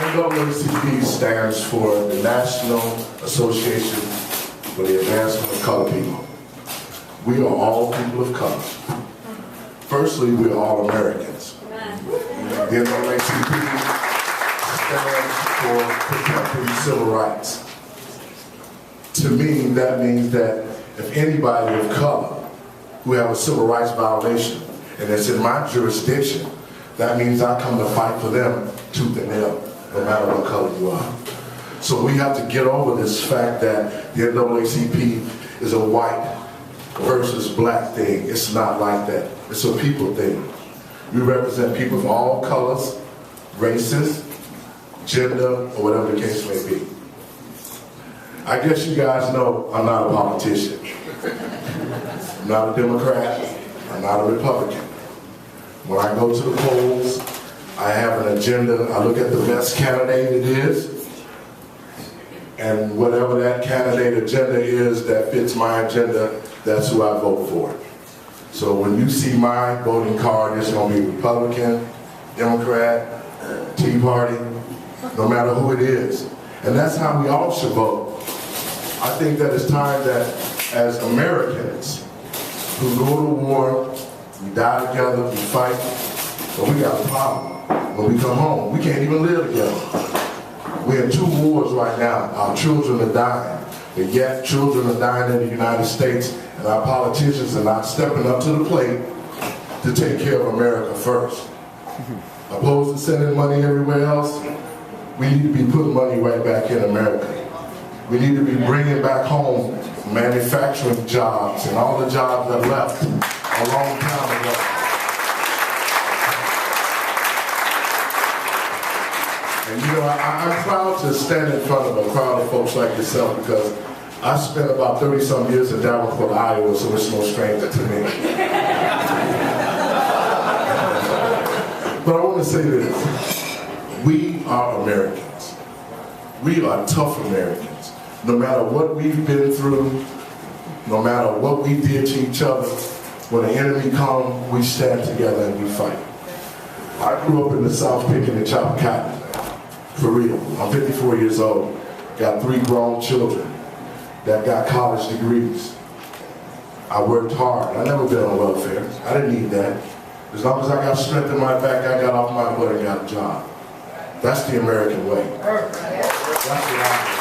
NAACP stands for the National Association for the Advancement of Colored People. We are all people of color. Firstly, we are all Americans. The NAACP stands for protecting civil rights. To me, that means that if anybody of color who have a civil rights violation, and it's in my jurisdiction, that means I come to fight for them tooth and nail, no matter what color you are. So we have to get over this fact that the NAACP is a white versus black thing. It's not like that. It's a people thing. We represent people of all colors, races, gender, or whatever the case may be. I guess you guys know I'm not a politician. I'm not a Democrat. I'm not a Republican. When I go to the polls, I have an agenda. I look at the best candidate it is, and whatever that candidate agenda is that fits my agenda, that's who I vote for. So when you see my voting card, it's going to be Republican, Democrat, Tea Party, no matter who it is. And that's how we all should vote. I think that it's time that as Americans who go to war, we die together, we fight, but we got a problem. When we come home, we can't even live together. We're in 2 wars right now. Our children are dying, but yet children are dying in the United States, and our politicians are not stepping up to the plate to take care of America first. Opposed to sending money everywhere else, we need to be putting money right back in America. We need to be bringing back home manufacturing jobs and all the jobs that left a long time ago. And you know, I'm proud to stand in front of a crowd of folks like yourself because I spent about 30-some years in Davenport, Iowa, so it's no stranger to me. But I want to say this. We are Americans. We are tough Americans. No matter what we've been through, no matter what we did to each other, when the enemy comes, we stand together and we fight. I grew up in the South picking and chopping cotton. For real. I'm 54 years old. Got 3 grown children that got college degrees. I worked hard. I never been on welfare. I didn't need that. As long as I got strength in my back, I got off my butt and got a job. That's the American way. That's the opportunity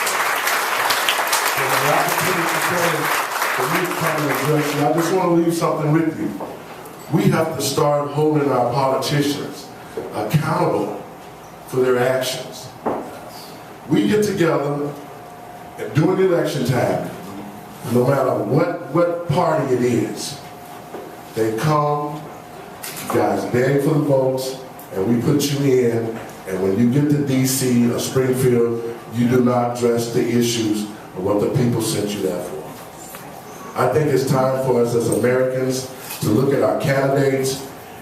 I just want to leave something with you. We have to start holding our politicians accountable for their actions. We get together and during election time, no matter what party it is, they come, you guys beg for the votes, and we put you in, and when you get to DC or Springfield, you do not address the issues of what the people sent you there for. I think it's time for us as Americans to look at our candidates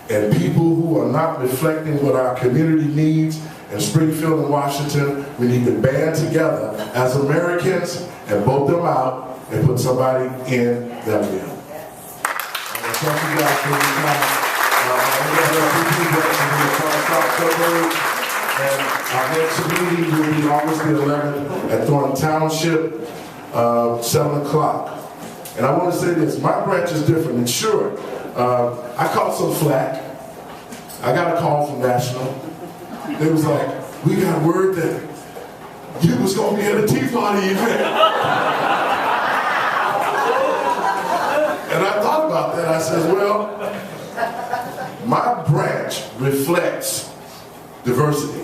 and people who are not reflecting what our community needs in Springfield and Washington. We need to band together as Americans and vote them out and put somebody in their bill. Thank you guys for your time. And our next meeting will be August the 11th at Thornton Township, 7 o'clock. And I want to say this, my branch is different, and sure, I caught some flack. I got a call from National. They was like, we got word that you was going to be at a Tea Party event. And I thought about that. I said, well, my branch reflects diversity.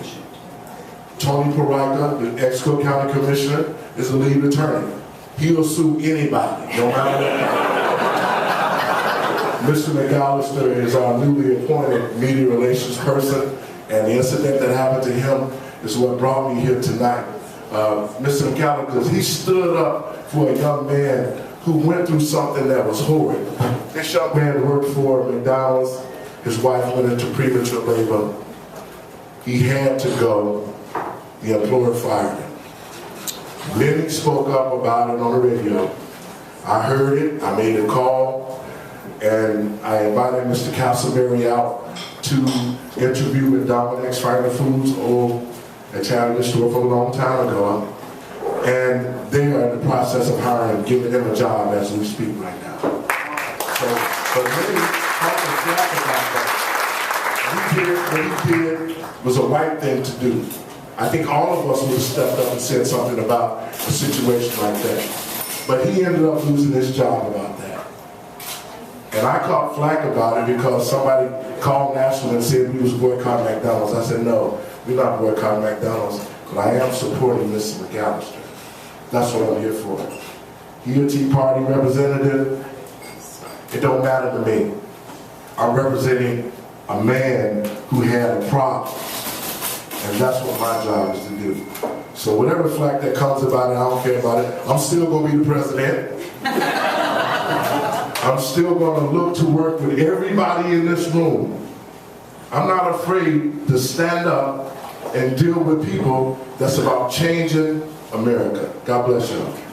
Tony Parica, the ex-Cook County Commissioner, is the lead attorney. He'll sue anybody, no matter what. Mr. McAllister is our newly appointed media relations person, and the incident that happened to him is what brought me here tonight. Mr. McAllister, he stood up for a young man who went through something that was horrid. This young man worked for McDonald's. His wife went into premature labor. He had to go. The employer fired him. Lenny spoke up about it on the radio. I heard it, I made a call, and I invited Mr. Castleberry out to interview with Dominic's Fighter Foods at Chattanooga store from a long time ago. And they are in the process of hiring, giving them a job as we speak right now. So, but really, talk to Jack about that. What he did was a right thing to do. I think all of us would have stepped up and said something about a situation like that. But he ended up losing his job about that. And I caught flack about it because somebody called National and said we was boycotting McDonald's. I said, no, we're not boycotting McDonald's, but I am supporting Mr. McAllister. That's what I'm here for. He a Tea Party representative, it don't matter to me. I'm representing a man who had a problem, and that's what my job is to do. So whatever flack that comes about it, I don't care about it. I'm still going to be the president. I'm still going to look to work with everybody in this room. I'm not afraid to stand up and deal with people that's about changing America. God bless you.